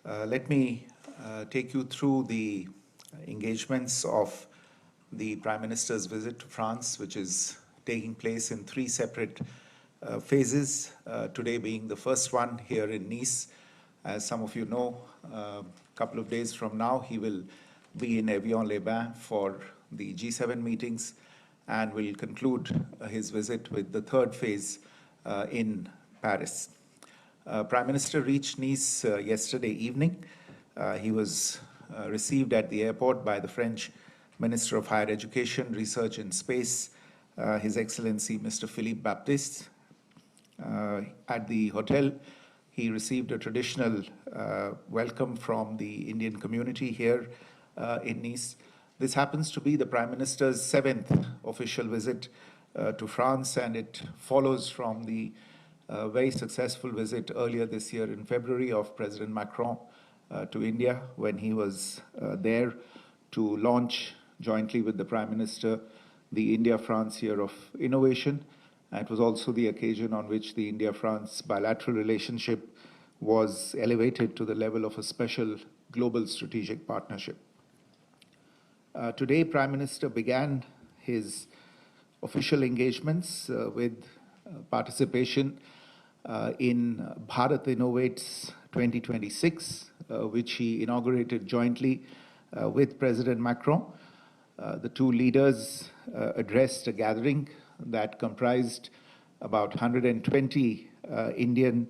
Let me take you through the engagements of the Prime Minister's visit to France, which is taking place in three separate phases, today being the first one here in Nice. As some of you know, a couple of days from now, he will be in Evian-les-Bains for the G7 meetings and will conclude his visit with the third phase in Paris. Prime Minister reached Nice yesterday evening. He was received at the airport by the French Minister of Higher Education, Research and Space, His Excellency Mr. Philippe Baptiste. At the hotel, he received a traditional welcome from the Indian community here in Nice. This happens to be the Prime Minister's 7th official visit to France, and it follows from the very successful visit earlier this year in February of President Macron to India, when he was there to launch jointly with the Prime Minister the India-France Year of Innovation. It was also the occasion on which the India-France bilateral relationship was elevated to the level of a special global strategic partnership. Today, Prime Minister began his official engagements with participation in Bharat Innovates 2026, which he inaugurated jointly with President Macron. The two leaders addressed a gathering that comprised about 120 Indian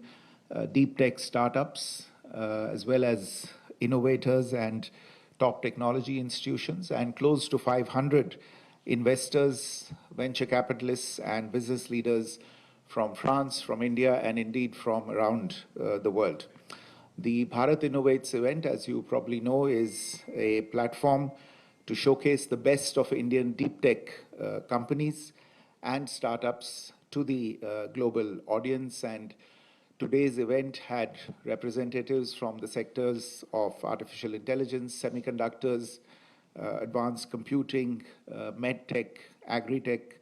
deep tech startups, as well as innovators and top technology institutions, and close to 500 investors, venture capitalists, and business leaders from France, from India, and indeed from around the world. The Bharat Innovates event, as you probably know, is a platform to showcase the best of Indian deep tech companies and startups to the global audience. And today's event had representatives from the sectors of artificial intelligence, semiconductors, advanced computing, medtech, agri-tech,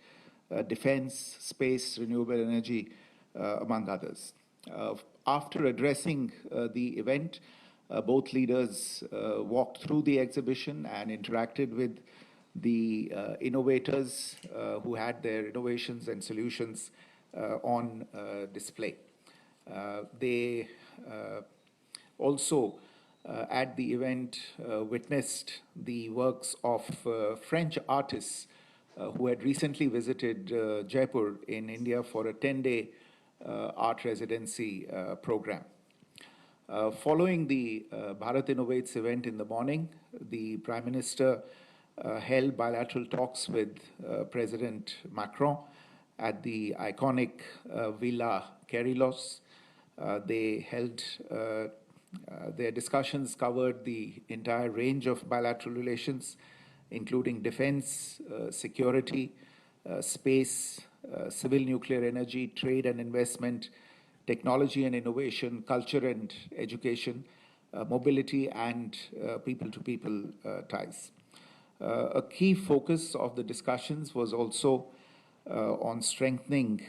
defense, space, renewable energy, among others. After addressing the event, both leaders walked through the exhibition and interacted with the innovators who had their innovations and solutions on display. They also at the event witnessed the works of French artists who had recently visited Jaipur in India for a 10-day art residency program. Following the Bharat Innovates event in the morning, the Prime Minister held bilateral talks with President Macron at the iconic Villa Kerylos. They held their discussions covered the entire range of bilateral relations, including defense, security, space, civil nuclear energy, trade and investment, technology and innovation, culture and education, mobility, and people-to-people ties. A key focus of the discussions was also on strengthening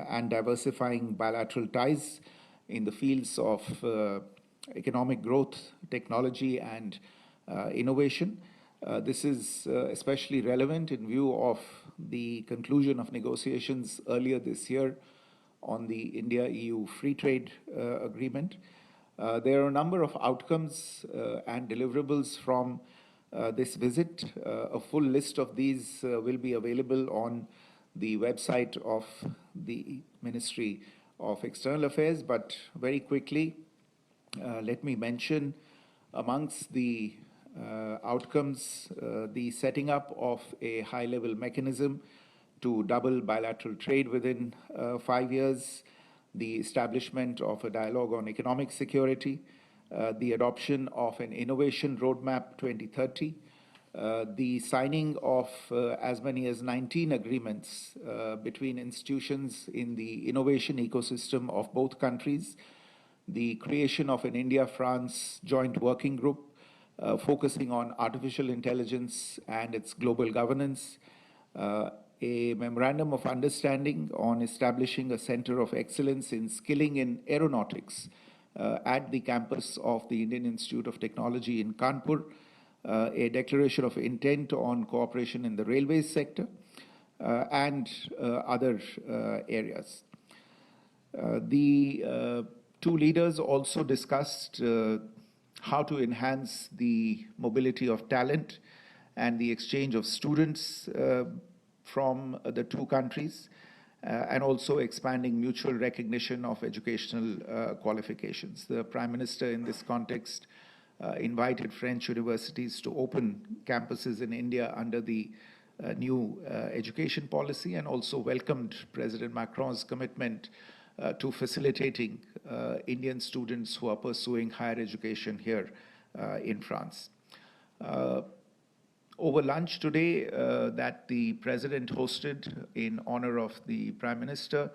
and diversifying bilateral ties in the fields of economic growth, technology, and innovation. This is especially relevant in view of the conclusion of negotiations earlier this year on the India-EU Free Trade Agreement. There are a number of outcomes and deliverables from this visit. A full list of these will be available on the website of the Ministry of External Affairs, but very quickly, let me mention amongst the outcomes the setting up of a high-level mechanism to double bilateral trade within 5 years, the establishment of a dialogue on economic security, the adoption of an innovation roadmap 2030, the signing of as many as 19 agreements between institutions in the innovation ecosystem of both countries, the creation of an India-France joint working group focusing on artificial intelligence and its global governance, a memorandum of understanding on establishing a center of excellence in skilling in aeronautics at the campus of the Indian Institute of Technology in Kanpur, a declaration of intent on cooperation in the railways sector, and other areas. The two leaders also discussed how to enhance the mobility of talent and the exchange of students from the two countries, and also expanding mutual recognition of educational qualifications. The Prime Minister in this context invited French universities to open campuses in India under the new education policy, and also welcomed President Macron's commitment to facilitating Indian students who are pursuing higher education here in France. Over lunch today that the President hosted in honor of the Prime Minister,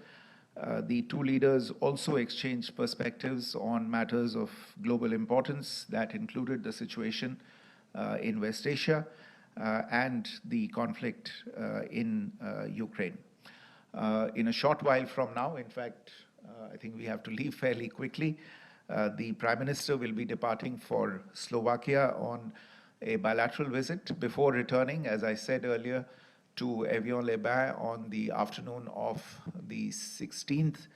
the two leaders also exchanged perspectives on matters of global importance that included the situation in West Asia and the conflict in Ukraine. In a short while from now, in fact, I think we have to leave fairly quickly, the Prime Minister will be departing for Slovakia on a bilateral visit before returning, as I said earlier, to Evian-les-Bains on the afternoon of the 16th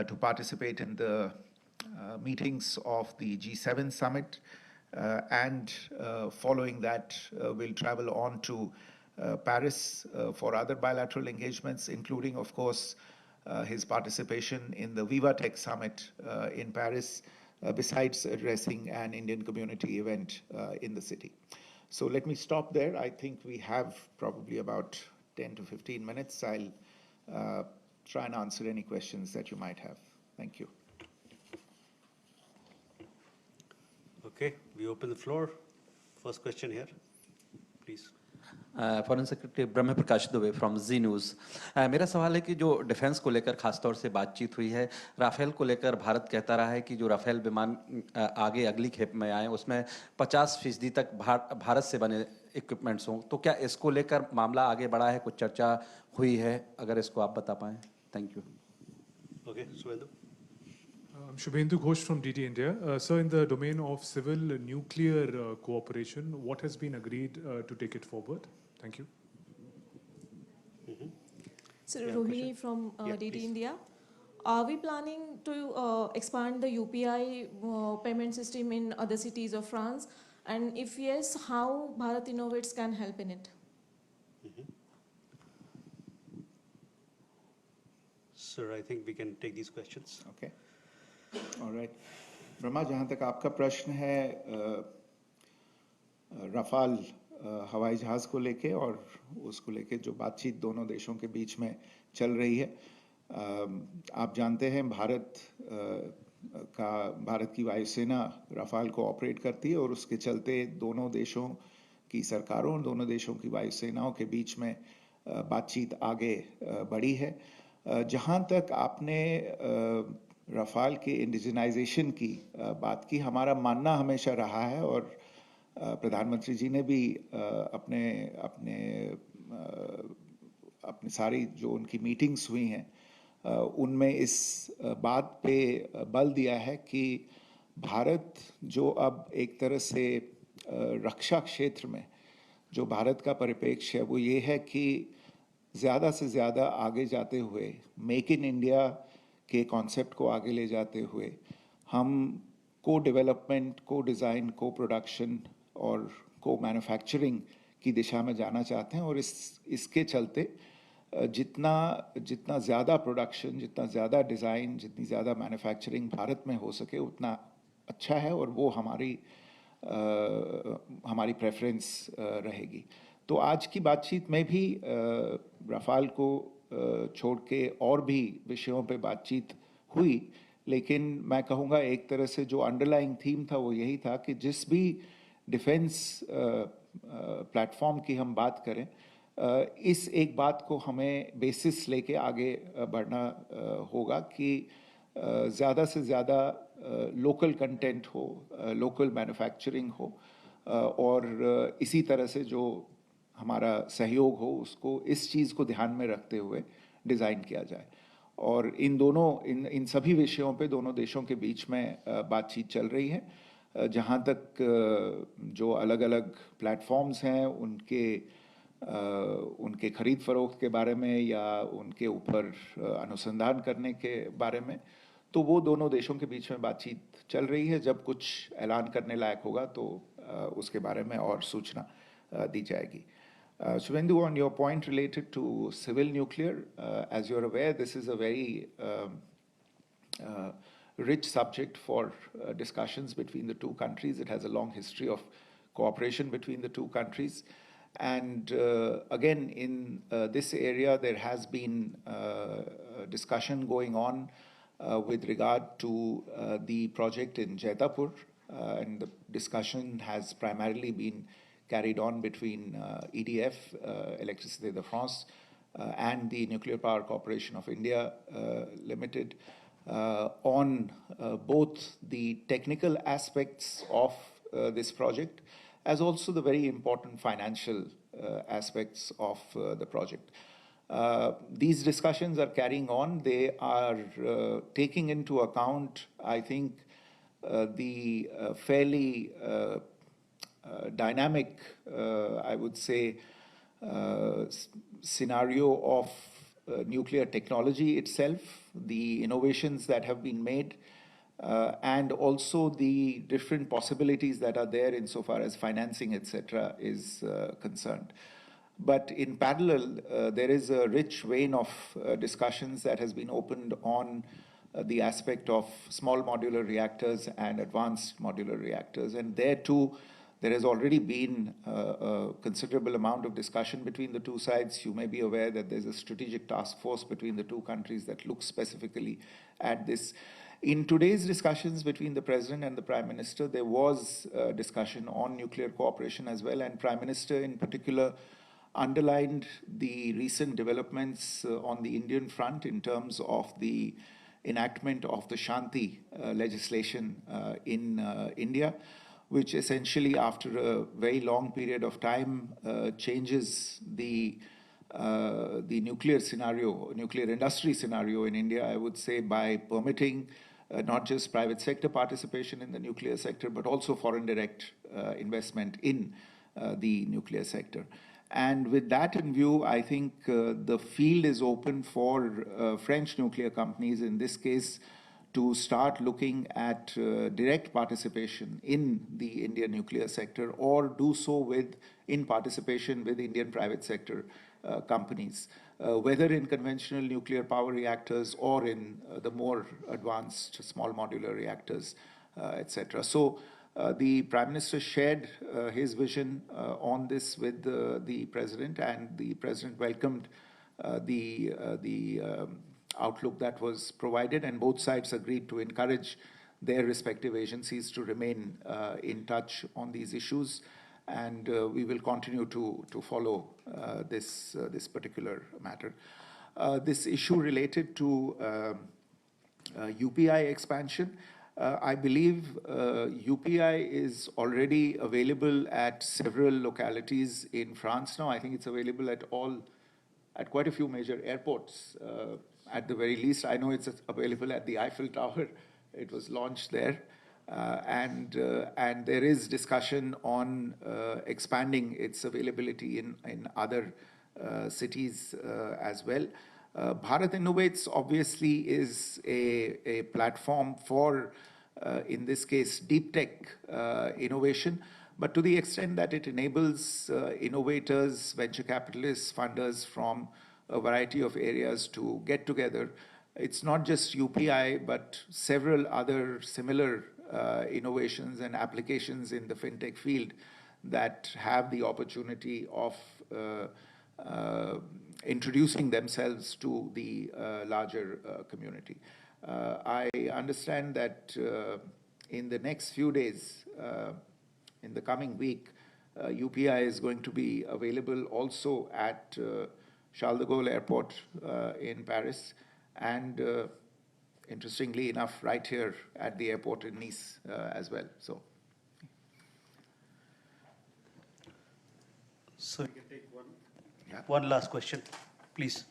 to participate in the meetings of the G7 summit, and following that we'll travel on to Paris for other bilateral engagements, including, of course, his participation in the Viva Tech Summit in Paris, besides addressing an Indian community event in the city. So let me stop there. I think we have probably about 10 to 15 minutes. I'll try and answer any questions that you might have. Thank you. Okay, we open the floor. First question here, please. Foreign secretary Brahma Prakash Dubey from ji news. मेरा सवाल है कि जो defence को लेकर खासतौर से बातचीत हुई है, राफेल को लेकर भारत कहता रहा है कि जो राफेल विमान आगे अगली खेप में आए उसमें 50% तक भारत से बने इक्विपमेंट्स हों, तो क्या इसको लेकर मामला आगे बढ़ा है, कुछ चर्चा हुई है? अगर इसको आप बता पाएँ। Thank you. Okay, Suvendu. I'm Shubhendu Ghosh from DT India. Sir, in the domain of civil nuclear cooperation, what has been agreed to take it forward? Thank you. So, Rohini from DT please. India. Are we planning to expand the UPI payment system in other cities of France? And if yes, how Bharat Innovates can help in it? Sir, I think we can take these questions. Okay. All right. Brahma, जहाँ तक आपका प्रश्न है Rafale हवाई जहाज़ को लेके और उसको लेके जो बातचीत दोनों देशों के बीच में चल रही है, आप जानते हैं भारत की वायुसेना रफाल को ऑपरेट करती है और उसके चलते दोनों देशों की सरकारों और दोनों देशों की वायुसेनाओं के बीच में बातचीत आगे बढ़ी है। जहाँ तक आपने रफाल के इंडिजिनाइजेशन की बात की, हमारा मानना हमेशा रहा है और प्रधानमंत्री जी ने भी अपने सारी जो उनकी मीटिंग्स हुई हैं उनमें इस बात पे बल दिया है कि भारत जो अब एक तरह से रक्षा क्षेत्र में जो भारत का परिप्रेक्ष्य है वो ये है कि ज़्यादा से ज़्यादा आगे जाते हुए मेक इन इंडिया के कॉन्सेप्ट को आगे ले जाते हुए हम को डेवलपमेंट, को डिज़ाइन, को प्रोडक्शन और को मैन्युफैक्चरिंग की दिशा में जाना चाहते हैं और इसके चलते जितना ज़्यादा प्रोडक्शन, जितना ज़्यादा डिज़ाइन, जितनी ज़्यादा मैन्युफैक्चरिंग भारत में हो सके उतना अच्छा है और वो हमारी प्रेफरेंस रहेगी। तो आज की बातचीत में भी रफाल को छोड़ के और भी विषयों पे बातचीत हुई, लेकिन मैं कहूँगा एक तरह से जो अंडरलाइंग थीम था वो यही था कि जिस भी डिफेंस प्लेटफॉर्म की हम बात करें, इस एक बात को हमें बेसिस लेके आगे बढ़ना होगा कि ज़्यादा से ज़्यादा लोकल कंटेंट हो, लोकल मैन्युफैक्चरिंग हो और इसी तरह से जो हमारा सहयोग हो उसको इस चीज़ को ध्यान में रखते हुए डिज़ाइन किया जाए। और इन सभी विषयों पे दोनों देशों के बीच में बातचीत चल रही है। जहाँ तक जो अलग-अलग प्लेटफॉर्म्स हैं उनके खरीद फरोख्त के बारे में या उनके ऊपर अनुसंधान करने के बारे में, तो वो दोनों देशों के बीच में बातचीत चल रही है। जब कुछ ऐलान करने लायक होगा तो उसके बारे में और सूचना दी जाएगी। Shubhendu, on your point related to civil nuclear, as you're aware, this is a very rich subject for discussions between the two countries. It has a long history of cooperation between the two countries. And again, in this area, there has been discussion going on with regard to the project in Jaitapur. And the discussion has primarily been carried on between EDF, Electricité de France, and the Nuclear Power Corporation of India Limited on both the technical aspects of this project as also the very important financial aspects of the project. These discussions are carrying on. They are taking into account, I think, the fairly dynamic, I would say, scenario of nuclear technology itself, the innovations that have been made, and also the different possibilities that are there insofar as financing, etc., is concerned. But in parallel, there is a rich vein of discussions that has been opened on the aspect of small modular reactors and advanced modular reactors. And there too, there has already been a considerable amount of discussion between the two sides. You may be aware that there's a strategic task force between the two countries that looks specifically at this. In today's discussions between the President and the Prime Minister, there was discussion on nuclear cooperation as well, and Prime Minister in particular underlined the recent developments on the Indian front in terms of the enactment of the Shanti legislation in India, which essentially, after a very long period of time, changes the nuclear scenario, nuclear industry scenario in India, I would say, by permitting not just private sector participation in the nuclear sector, but also foreign direct investment in the nuclear sector. And with that in view, I think the field is open for French nuclear companies, in this case, to start looking at direct participation in the Indian nuclear sector, or do so in participation with Indian private sector companies, whether in conventional nuclear power reactors or in the more advanced small modular reactors, etc. So the Prime Minister shared his vision on this with the President, and the President welcomed the outlook that was provided, and both sides agreed to encourage their respective agencies to remain in touch on these issues, and we will continue to follow this particular matter. This issue related to UPI expansion, I believe UPI is already available at several localities in France now. I think it's available at quite a few major airports. At the very least, I know it's available at the Eiffel Tower. It was launched there. And there is discussion on expanding its availability in other cities as well. Bharat Innovates obviously is a platform for, in this case, deep tech innovation, but to the extent that it enables innovators, venture capitalists, funders from a variety of areas to get together. It's not just UPI, but several other similar innovations and applications in the fintech field that have the opportunity of introducing themselves to the larger community. I understand that in the next few days, in the coming week, UPI is going to be available also at Charles de Gaulle Airport in Paris, and interestingly enough, right here at the airport in Nice as well. So we can take one last question, please.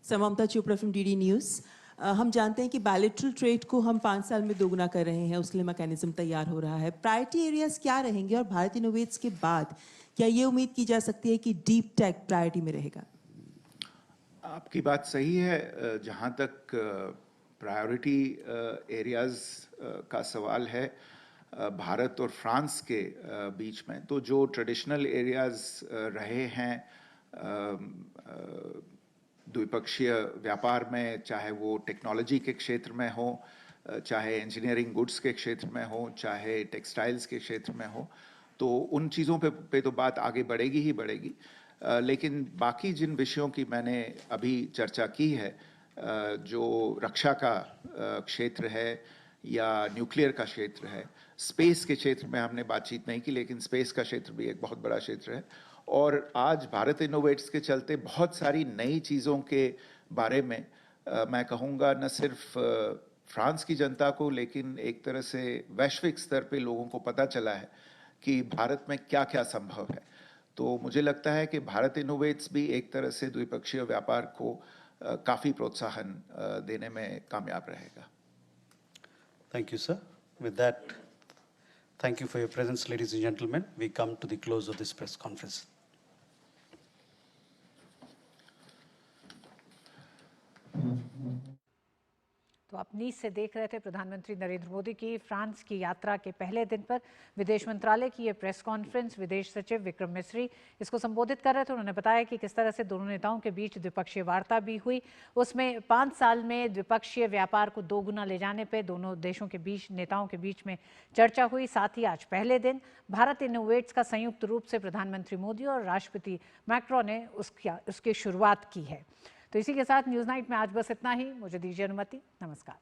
Samata Chopra from DD news. हम जानते हैं कि bilateral trade को हम 5 साल में दोगुना कर रहे हैं, उसके लिए मैकेनिज्म तैयार हो रहा है। प्रायोरिटी एरियाज क्या रहेंगे और भारत इनोवेट्स के बाद क्या ये उम्मीद की जा सकती है कि डीप टेक प्रायोरिटी में रहेगा? आपकी बात सही है। जहाँ तक प्रायोरिटी एरियाज का सवाल है भारत और फ्रांस के बीच में, तो जो ट्रेडिशनल एरियाज रहे हैं द्विपक्षीय व्यापार में, चाहे वो टेक्नोलॉजी के क्षेत्र में हो, चाहे इंजीनियरिंग गुड्स के क्षेत्र में हो, चाहे टेक्सटाइल्स के क्षेत्र में हो, तो उन चीज़ों पे तो बात आगे बढ़ेगी ही बढ़ेगी। लेकिन बाकी जिन विषयों की मैंने अभी चर्चा की है, जो रक्षा का क्षेत्र है या न्यूक्लियर का क्षेत्र है, स्पेस के क्षेत्र में हमने बातचीत नहीं की, लेकिन स्पेस का क्षेत्र भी एक बहुत बड़ा क्षेत्र है। और आज भारत इनोवेट्स के चलते बहुत सारी नई चीज़ों के बारे में मैं कहूँगा न सिर्फ फ्रांस की जनता को, लेकिन एक तरह से वैश्विक स्तर पे लोगों को पता चला है कि भारत में क्या क्या संभव है। तो मुझे लगता है कि भारत इनोवेट्स भी एक तरह से द्विपक्षीय व्यापार को काफ़ी प्रोत्साहन देने में कामयाब रहेगा। Thank you, sir. With that, thank you for your presence, ladies and gentlemen. We come to the close of this press conference. तो आप नीज से देख रहे थे प्रधानमंत्री नरेंद्र मोदी की फ्रांस की यात्रा के पहले दिन पर विदेश मंत्रालय की ये प्रेस कॉन्फ्रेंस। विदेश सचिव विक्रम मिस्री इसको संबोधित कर रहे थे। उन्होंने बताया कि किस तरह से दोनों नेताओं के बीच द्विपक्षीय वार्ता भी हुई। उसमें 5 साल में द्विपक्षीय व्यापार को 2 गुना ले जाने पर दोनों देशों के बीच, नेताओं के बीच में चर्चा हुई। साथ ही आज पहले दिन भारत इनोवेट्स का संयुक्त रूप से प्रधानमंत्री मोदी और राष्ट्रपति मैक्रो ने उसकी शुरुआत की है। तो इसी के साथ न्यूज़ नाइट में आज बस इतना ही। मुझे दीजिए अनुमति। नमस्कार।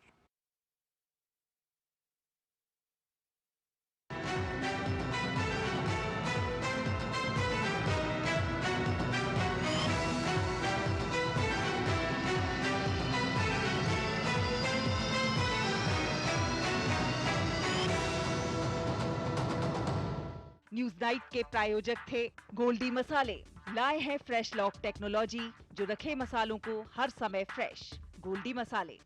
न्यूज नाइट के प्रायोजक थे गोल्डी मसाले। लाए हैं फ्रेश लॉक टेक्नोलॉजी जो रखे मसालों को हर समय फ्रेश। गोल्डी मसाले।